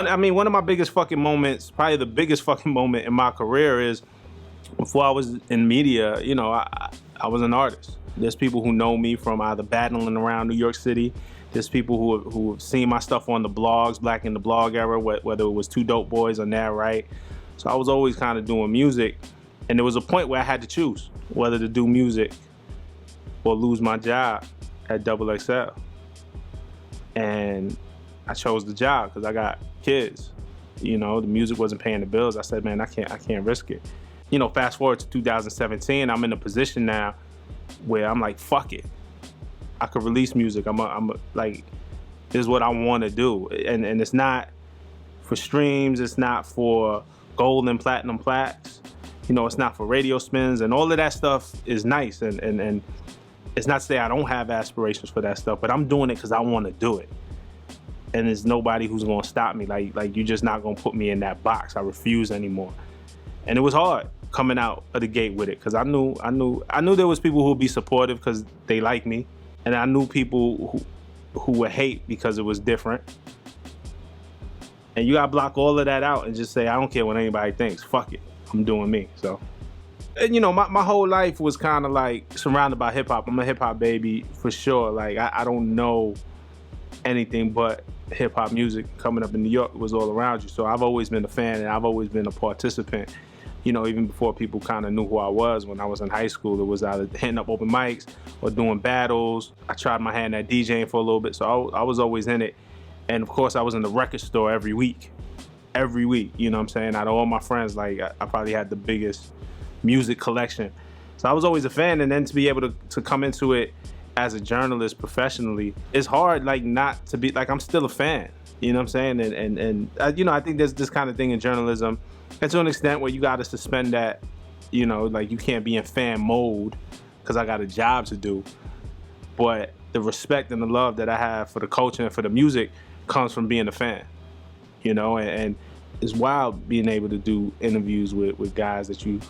I mean, one of my biggest fucking moments, probably the biggest fucking moment in my career is before I was in media, you know, I was an artist. There's people who know me from either battling around New York City. There's people who have seen my stuff on the blogs, Black in the Blog era, whether it was Two Dope Boys or Now Right. So I was always kind of doing music. And there was a point where I had to choose whether to do music or lose my job at EXCL. And I chose the job because I got kids. You know, the music wasn't paying the bills. I said, man, I can't risk it. You know, fast forward to 2017, I'm in a position now where I'm like, fuck it. I could release music. Like, this is what I want to do. And it's not for streams. It's not for gold and platinum plaques. You know, it's not for radio spins, and all of that stuff is nice. And it's not to say I don't have aspirations for that stuff, but I'm doing it because I want to do it. And there's nobody who's gonna stop me. Like you're just not gonna put me in that box. I refuse anymore. And it was hard coming out of the gate with it because I knew there was people who would be supportive because they like me, and I knew people who would hate because it was different. And you gotta block all of that out and just say, I don't care what anybody thinks. Fuck it, I'm doing me. So, and you know, my whole life was kind of like surrounded by hip hop. I'm a hip hop baby for sure. Like I don't know anything but hip hop music. Coming up in New York, it was all around you. So I've always been a fan and I've always been a participant. You know, even before people kind of knew who I was. When I was in high school, it was either hitting up open mics or doing battles. I tried my hand at DJing for a little bit, so I was always in it. And of course, I was in the record store every week, you know what I'm saying? Out of all my friends, like I probably had the biggest music collection. So I was always a fan, and then to be able to come into it as a journalist professionally, it's hard, like not to be, like I'm still a fan, you know what I'm saying? And you know, I think there's this kind of thing in journalism, and to an extent where you gotta suspend that, you know, like you can't be in fan mode because I got a job to do. But the respect and the love that I have for the culture and for the music comes from being a fan, you know, and it's wild being able to do interviews with guys that you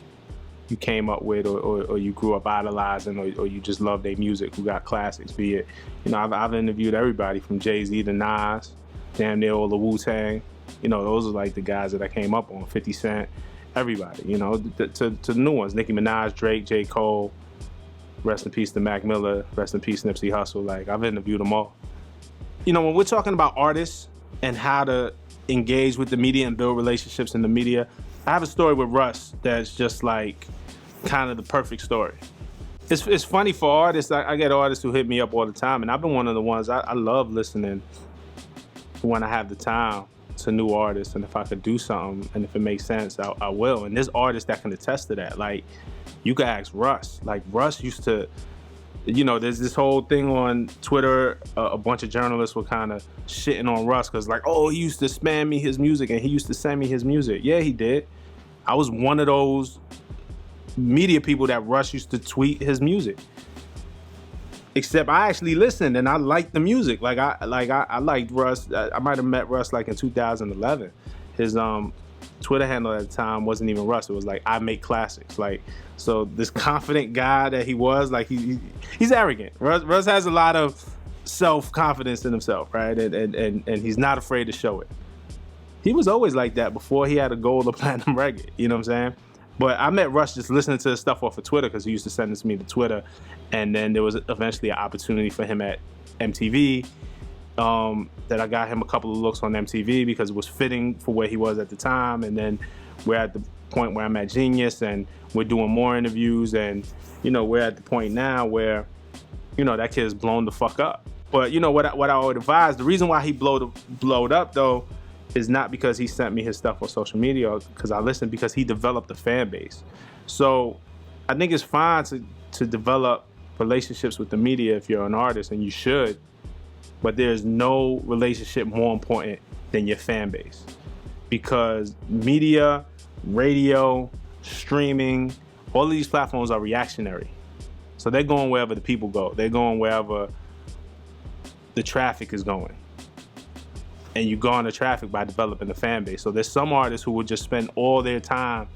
came up with or you grew up idolizing or you just love their music, who got classics, be it, you know, I've interviewed everybody from Jay-Z to Nas, damn near all the Wu-Tang, you know, those are like the guys that I came up on, 50 Cent, everybody, you know, to the new ones, Nicki Minaj, Drake, J. Cole, rest in peace to Mac Miller, rest in peace Nipsey Hussle, like I've interviewed them all. You know, when we're talking about artists and how to engage with the media and build relationships in the media, I have a story with Russ that's just like kind of the perfect story. It's funny for artists. I get artists who hit me up all the time, and I've been one of the ones, I love listening when I have the time to new artists, and if I could do something and if it makes sense, I will. And there's artists that can attest to that. Like, you could ask Russ. Like, Russ used to, you know, there's this whole thing on Twitter, a bunch of journalists were kind of shitting on Russ because like, oh, he used to spam me his music and he used to send me his music. Yeah, he did. I was one of those media people that Russ used to tweet his music. Except I actually listened and I liked the music. I liked Russ. I might have met Russ like in 2011. His Twitter handle at the time wasn't even Russ. It was like, I make classics. Like, so this confident guy that he was, like he's arrogant. Russ has a lot of self-confidence in himself, right? And he's not afraid to show it. He was always like that before he had a gold or platinum record, you know what I'm saying? But I met Russ just listening to his stuff off of Twitter because he used to send it to me to Twitter. And then there was eventually an opportunity for him at MTV that I got him a couple of looks on MTV because it was fitting for where he was at the time. And then we're at the point where I'm at Genius and we're doing more interviews. And, you know, we're at the point now where, you know, that kid's blown the fuck up. But, you know, what I would advise, the reason why he blowed up, though, is not because he sent me his stuff on social media, because I listened, because he developed a fan base. So I think it's fine to develop relationships with the media if you're an artist, and you should, but there's no relationship more important than your fan base. Because media, radio, streaming, all of these platforms are reactionary. So they're going wherever the people go. They're going wherever the traffic is going. And you go on the traffic by developing a fan base. So there's some artists who will just spend all their time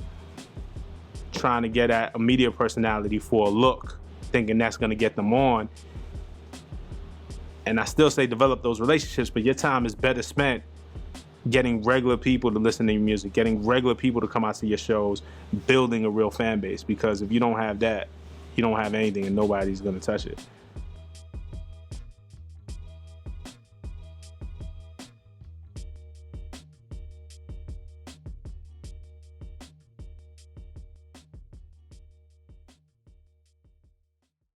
trying to get at a media personality for a look, thinking that's gonna get them on. And I still say develop those relationships, but your time is better spent getting regular people to listen to your music, getting regular people to come out to your shows, building a real fan base. Because if you don't have that, you don't have anything, and nobody's gonna touch it.